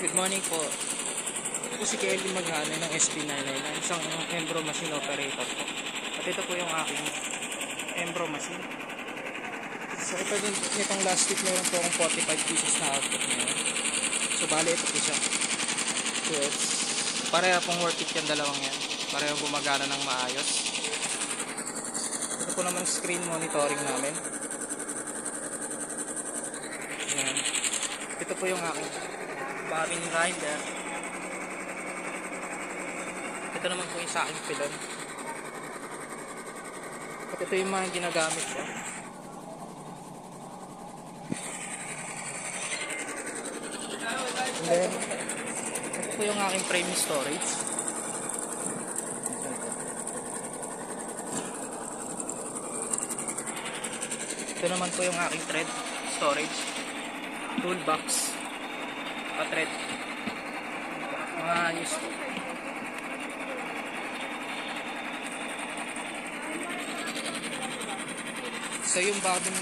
Good morning po. Ito po si Kelly Maghane ng SP999, isang Embro machine operator po. At ito po yung aking Embro machine. So ito din, itong last week meron po akong 45 pieces na output ngayon. So bali ito po siya. So it's pareha pong worth it yung dalawang yan. Pareha gumagana ng maayos. Ito po naman screen monitoring namin. Yan. Ito po yung aking bobbin rider. Ito naman po yung sa aking pilon. At ito yung mga ginagamit ko. And then, ito po yung aking frame storage. Ito naman po yung aking thread storage. Toolbox. Pa-thread. Mga ayos po. So yung bobbin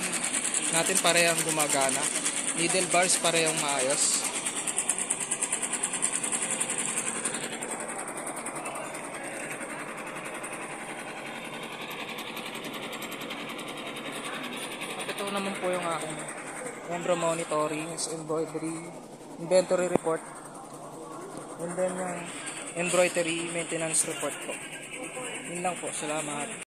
natin parehang gumagana. Needle bars parehang maayos. At ito naman po yung aking Embro monitoring, embroidery, inventory report, and then yung embroidery maintenance report po. Yun lang po. Salamat.